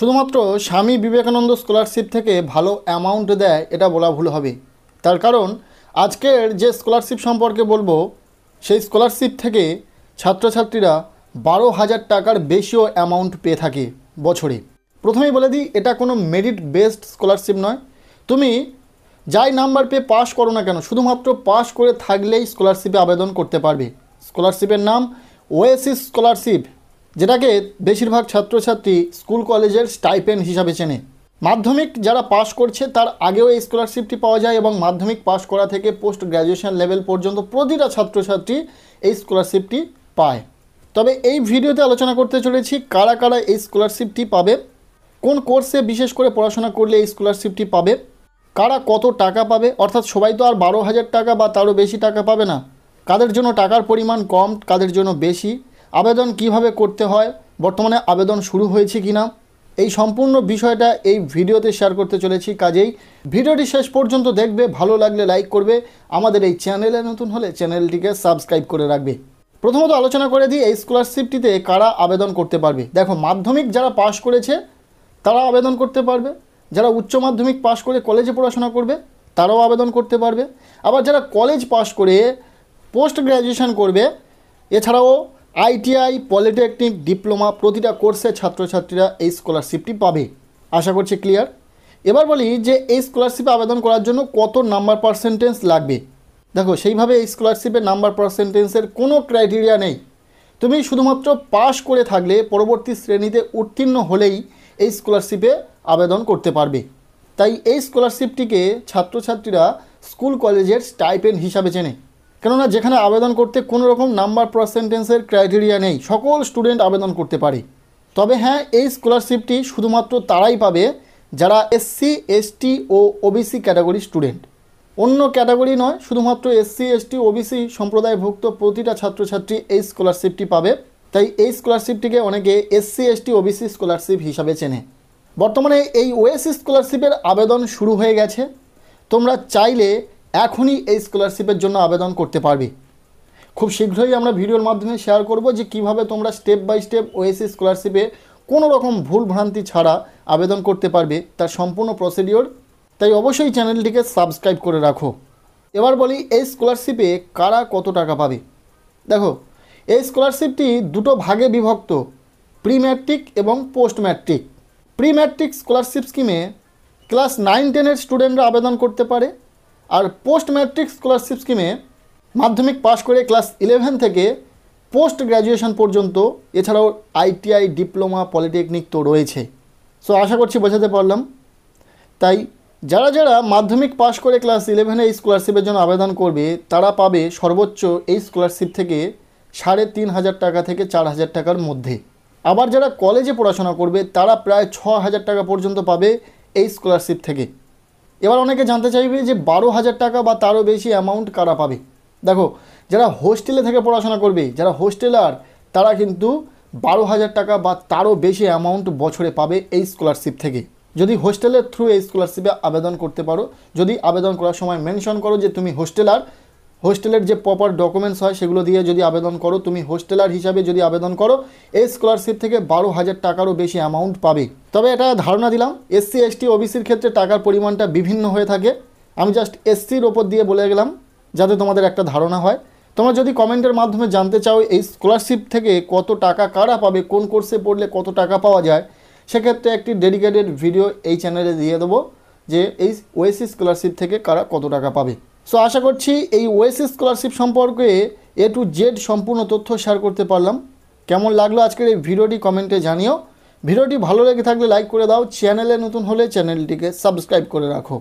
শুধুমাত্র স্বামী বিবেকানন্দ স্কলারশিপ থেকে ভালো অ্যামাউন্ট দেয় এটা বলা ভুল হবে। তার কারণ আজকের যে স্কলারশিপ সম্পর্কে বলবো সেই স্কলারশিপ থেকে ছাত্রছাত্রীরা 12,000 টাকার বেশিও অ্যামাউন্ট পেয়ে থাকে বছরে। প্রথমেই বলে দিই, এটা কোনো মেরিট বেসড স্কলারশিপ নয়। তুমি যাই নাম্বার পেয়ে পাস করো না কেন, শুধুমাত্র পাস করে থাকলেই স্কলারশিপে আবেদন করতে পারবে। স্কলারশিপের নাম ওয়েসিস স্কলারশিপ, যেটাকে বেশিরভাগ ছাত্রছাত্রী স্কুল কলেজের স্টাইপেন্ড হিসাবে চেনে। মাধ্যমিক যারা পাস করছে তার আগেও এই স্কলারশিপটি পাওয়া যায় এবং মাধ্যমিক পাস করা থেকে পোস্ট গ্র্যাজুয়েশন লেভেল পর্যন্ত প্রতিটা ছাত্রছাত্রী এই স্কলারশিপটি পায়। তবে এই ভিডিওতে আলোচনা করতে চলেছি কারা কারা এই স্কলারশিপটি পাবে, কোন কোর্সে বিশেষ করে পড়াশোনা করলে এই স্কলারশিপটি পাবে, কারা কত টাকা পাবে, অর্থাৎ সবাই তো আর 12,000 টাকা বা তারও বেশি টাকা পাবে না। কাদের জন্য টাকার পরিমাণ কম, কাদের জন্য বেশি, আবেদন কিভাবে করতে হয়, বর্তমানে আবেদন শুরু হয়েছে কিনা, এই সম্পূর্ণ বিষয়টা এই ভিডিওতে শেয়ার করতে চলেছি। কাজেই ভিডিওটি শেষ পর্যন্ত দেখবে, ভালো লাগলে লাইক করবে, আমাদের এই চ্যানেলে নতুন হলে চ্যানেলটিকে সাবস্ক্রাইব করে রাখবে। প্রথমত আলোচনা করে দিই এই স্কলারশিপটিতে কারা আবেদন করতে পারবে। দেখো, মাধ্যমিক যারা পাস করেছে তারা আবেদন করতে পারবে, যারা উচ্চ মাধ্যমিক পাস করে কলেজে পড়াশোনা করবে তারাও আবেদন করতে পারবে, আবার যারা কলেজ পাস করে পোস্ট গ্র্যাজুয়েশন করবে, এছাড়াও আইটিআই, পলিটেকনিক, ডিপ্লোমা প্রতিটা কোর্সে ছাত্রছাত্রীরা এই স্কলারশিপটি পাবে। আশা করছি ক্লিয়ার। এবার বলি যে এই স্কলারশিপে আবেদন করার জন্য কত নাম্বার পার্সেন্টেজ লাগবে। দেখো, সেইভাবে এই স্কলারশিপের নাম্বার পার্সেন্টেজের কোনো ক্রাইটেরিয়া নেই। তুমি শুধুমাত্র পাস করে থাকলে, পরবর্তী শ্রেণীতে উত্তীর্ণ হলেই এই স্কলারশিপে আবেদন করতে পারবে। তাই এই স্কলারশিপটিকে ছাত্রছাত্রীরা স্কুল কলেজের স্টাইপেন্ড হিসাবে চেনে, কেননা যেখানে আবেদন করতে কোনো রকম নাম্বার পার্সেন্টেজের ক্রাইটেরিয়া নেই, সকল স্টুডেন্ট আবেদন করতে পারে। তবে হ্যাঁ, এই স্কলারশিপটি শুধুমাত্র তারাই পাবে যারা এসসি, এসটি ও ওবিসি ক্যাটাগরি স্টুডেন্ট। অন্য ক্যাটাগরি নয়, শুধুমাত্র এসসি, এসটি, ওবিসি সম্প্রদায়ভুক্ত প্রতিটা ছাত্রছাত্রী এই স্কলারশিপটি পাবে। তাই এই স্কলারশিপটিকে অনেকে এসসি, এসটি, ওবিসি স্কলারশিপ হিসাবে চেনে। বর্তমানে এই ওয়েসিস স্কলারশিপের আবেদন শুরু হয়ে গেছে। তোমরা চাইলে এখনই এই স্কলারশিপের জন্য আবেদন করতে পারবে। খুব শীঘ্রই আমরা ভিডিওর মাধ্যমে শেয়ার করব যে কিভাবে তোমরা স্টেপ বাই স্টেপ ওয়েসিস স্কলারশিপে কোনো রকম ভুল ভ্রান্তি ছাড়া আবেদন করতে পারবে, তার সম্পূর্ণ প্রসিডিওর। তাই অবশ্যই চ্যানেলটিকে সাবস্ক্রাইব করে রাখো। এবার বলি এই স্কলারশিপে কারা কত টাকা পাবে। দেখো, এই স্কলারশিপটি দুটো ভাগে বিভক্ত, প্রি ম্যাট্রিক এবং post matric. Pre matric scholarship স্কিমে ক্লাস 9-10-এর স্টুডেন্টরা আবেদন করতে পারে, আর পোস্ট ম্যাট্রিক স্কলারশিপ স্কিমে মাধ্যমিক পাশ করে ক্লাস 11 থেকে পোস্ট গ্র্যাজুয়েশন পর্যন্ত, এছাড়াও আইটিআই, ডিপ্লোমা, পলিটেকনিক তো রয়েছে। সো আশা করছি বোঝাতে পারলাম। তাই যারা যারা মাধ্যমিক পাশ করে ক্লাস 11-এ এই স্কলারশিপের জন্য আবেদন করবে তারা পাবে সর্বোচ্চ এই স্কলারশিপ থেকে 3,500 টাকা থেকে 4,000 টাকার মধ্যে। আবার যারা কলেজে পড়াশোনা করবে তারা প্রায় 6,000 টাকা পর্যন্ত পাবে এই স্কলারশিপ থেকে। এবার অনেকে জানতে চাইবে যে 12,000 টাকা বা তারও বেশি অ্যামাউন্ট কারা পাবে। দেখো, যারা হোস্টেলে থেকে পড়াশোনা করবে, যারা হোস্টেলার, তারা কিন্তু 12,000 টাকা বা তারও বেশি অ্যামাউন্ট বছরে পাবে এই স্কলারশিপ থেকে, যদি হোস্টেলের থ্রু এই স্কলারশিপে আবেদন করতে পারো। যদি আবেদন করার সময় মেনশন করো যে তুমি হোস্টেলার, হোস্টেলের যে প্রপার ডকুমেন্টস হয় সেগুলো দিয়ে যদি আবেদন করো, তুমি হোস্টেলার হিসাবে যদি আবেদন করো, এই স্কলারশিপ থেকে 12,000 টাকারও বেশি অ্যামাউন্ট পাবে। তবে এটা ধারণা দিলাম, এসসি, এসটি, ওবিসির ক্ষেত্রে টাকার পরিমাণটা বিভিন্ন হয়ে থাকে। আমি জাস্ট এসসির ওপর দিয়ে বলে গেলাম যাতে তোমাদের একটা ধারণা হয়। তোমরা যদি কমেন্টের মাধ্যমে জানতে চাও এই স্কলারশিপ থেকে কত টাকা কারা পাবে, কোন কোর্সে পড়লে কত টাকা পাওয়া যায়, সেক্ষেত্রে একটি ডেডিকেটেড ভিডিও এই চ্যানেলে দিয়ে দেবো যে এই ওয়েসিস স্কলারশিপ থেকে কারা কত টাকা পাবে। সো আশা করছি এই ওয়েসিস স্কলারশিপ সম্পর্কে A to Z সম্পূর্ণ তথ্য শেয়ার করতে পারলাম। কেমন লাগলো আজকের এই ভিডিওটি কমেন্টে জানিও। ভিডিওটি ভালো লেগে থাকলে লাইক করে দাও, চ্যানেলে নতুন হলে চ্যানেলটিকে সাবস্ক্রাইব করে রাখো।